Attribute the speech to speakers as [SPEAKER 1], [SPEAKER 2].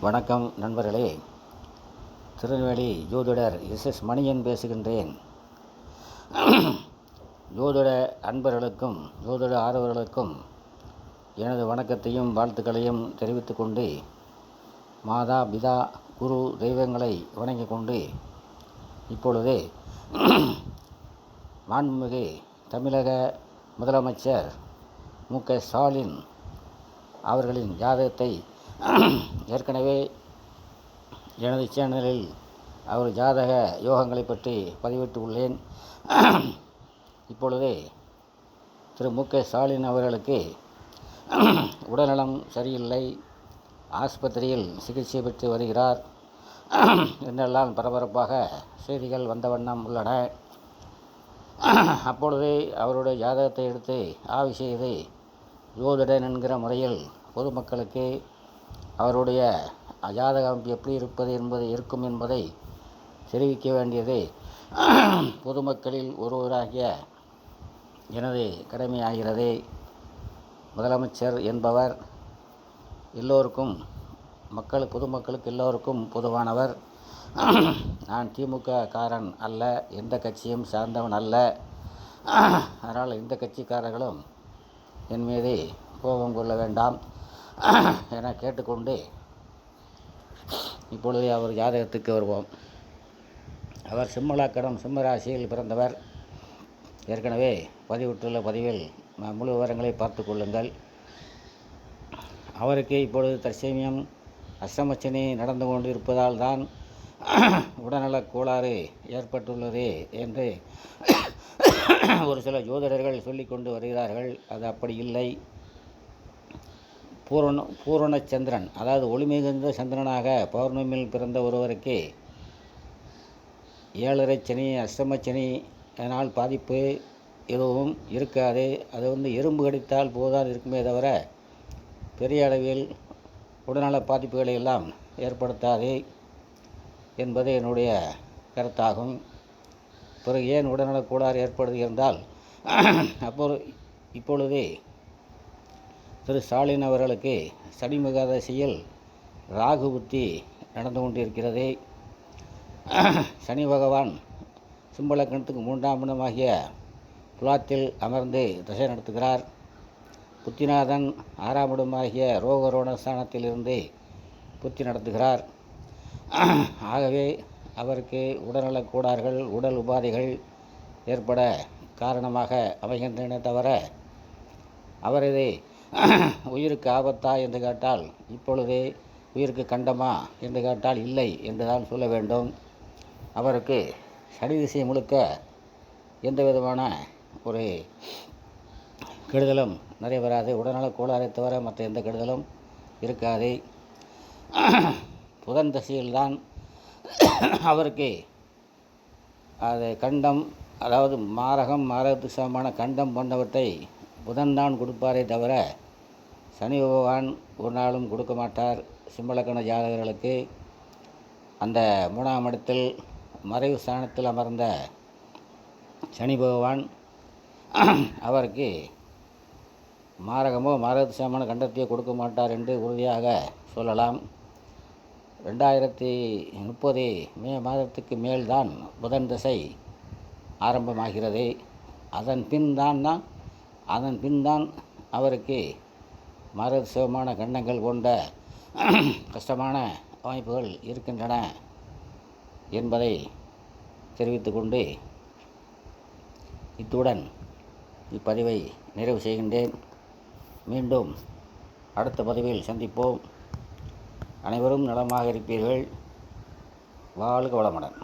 [SPEAKER 1] வணக்கம் நண்பர்களே. திருநெல்வேலி ஜோதிடர் எஸ் மணியன் பேசுகின்றேன். ஜோதிட அன்பர்களுக்கும் ஜோதிட ஆர்வலர்களுக்கும் எனது வணக்கத்தையும் வாழ்த்துக்களையும் தெரிவித்துக் கொண்டு, மாதா பிதா குரு தெய்வங்களை வணங்கிக் கொண்டு, இப்பொழுது மாண்புமிகு தமிழக முதலமைச்சர் மு.க.ஸ்டாலின் அவர்களின் ஜாதகத்தை ஏற்கனவே எனது சேனலில் அவர் ஜாதக யோகங்களை பற்றி பதிவிட்டு உள்ளேன். இப்பொழுது திரு மு.க.ஸ்டாலின் அவர்களுக்கு உடல்நலம் சரியில்லை, ஆஸ்பத்திரியில் சிகிச்சை பெற்று வருகிறார் என்றெல்லாம் பரபரப்பாக செய்திகள் வந்த வண்ணம் உள்ளன. அப்பொழுது அவருடைய ஜாதகத்தை எடுத்து ஆய்வு செய்து ஜோதிடன் என்கிற முறையில் பொதுமக்களுக்கு அவருடைய ஜாதகம் எப்படி இருக்கும் என்பதை தெரிவிக்க வேண்டியது பொதுமக்களில் ஒருவராகிய எனது கடமையாகிறது. முதலமைச்சர் என்பவர் எல்லோருக்கும் பொதுமக்களுக்கு எல்லோருக்கும் பொதுவானவர். நான் திமுக காரன் அல்ல, எந்த கட்சியும் சார்ந்தவன் அல்ல. அதனால் எந்த கட்சிக்காரர்களும் என் மீது கோபம் கொள்ள வேண்டாம் என கேட்டுக்கொண்டு, இப்பொழுது அவர் ஜாதகத்துக்கு வருவோம். அவர் சிம்ம ராசியில் பிறந்தவர். ஏற்கனவே பதிவிட்டுள்ள பதிவில் முழு விவரங்களை பார்த்து கொள்ளுங்கள். அவருக்கு இப்பொழுது தற்சமயம் அஷ்டமச்சனி நடந்து கொண்டு இருப்பதால் தான் உடல்நலக் கோளாறு ஏற்பட்டுள்ளது என்று ஒரு சில ஜோதிடர்கள் சொல்லிக் கொண்டு வருகிறார்கள். அது அப்படி இல்லை. பூரண சந்திரன், அதாவது ஒளிமிகுந்த சந்திரனாக பௌர்ணமியில் பிறந்த ஒருவருக்கு 7.5 சனி, அஷ்டமச்சனி, அதனால் பாதிப்பு எதுவும் இருக்காது. அது எறும்பு கடித்தால் போதான் இருக்குமே தவிர பெரிய அளவில் உடல்நல பாதிப்புகளை எல்லாம் ஏற்படுத்தாது என்பது என்னுடைய கருத்தாகும். பிறகு ஏன் உடல்நலக் கோளாறு ஏற்படுகிறது இப்பொழுது திரு ஸ்டாலின் அவர்களுக்கு சனி மகாதசையில் ராகு புத்தி நடந்து கொண்டிருக்கிறது. சனி பகவான் சிம்மலக்கணத்துக்கு 3ஆம் இடமாகிய துலாத்தில் அமர்ந்து தசை நடத்துகிறார். புத்திநாதன் 6ஆம் இடமாகிய ரோகரோண ஸ்தானத்திலிருந்து புத்தி நடத்துகிறார். ஆகவே அவருக்கு உடல்நலக் கோளாறுகள், உடல் உபாதைகள் ஏற்பட காரணமாக அமைகின்றன தவிர அவரது உயிருக்கு ஆபத்தா என்று கேட்டால், இப்பொழுது உயிருக்கு கண்டமா என்று கேட்டால் இல்லை என்றுதான் சொல்ல வேண்டும். அவருக்கு சனி திசை முழுக்க எந்த விதமான ஒரு கெடுதலும் நடைபெறாது. உடல்நலக் கோளாறை தவிர மற்ற எந்த கெடுதலும் இருக்காது. புதன் தசையில்தான் அவருக்கு அது கண்டம், அதாவது மாரகத்துக்கு சமமான கண்டம் போன்றவற்றை புதன்தான் கொடுப்பாரே தவிர சனி பகவான் ஒரு நாளும் கொடுக்க மாட்டார். சிம்மலக்கண ஜாதகர்களுக்கு அந்த 3ஆம் இடத்தில் மறைவு ஸ்தானத்தில் அமர்ந்த சனி பகவான் அவருக்கு மாரகத்துக்கு சமமான கண்டத்தையோ கொடுக்க மாட்டார் என்று உறுதியாக சொல்லலாம். 2030 மே மாதத்துக்கு மேல்தான் புதன் தசை ஆரம்பமாகிறது. அதன் பின் தான் அவருக்கு மரசமான கண்டங்கள் கொண்ட கஷ்டமான அமைப்புகள் இருக்கின்றன என்பதை தெரிவித்துக்கொண்டு இத்துடன் இப்பதிவை நிறைவு செய்கின்றேன். மீண்டும் அடுத்த பதிவில் சந்திப்போம். அனைவரும் நலமாக இருப்பீர்கள். வாழ்க வளமுடன்.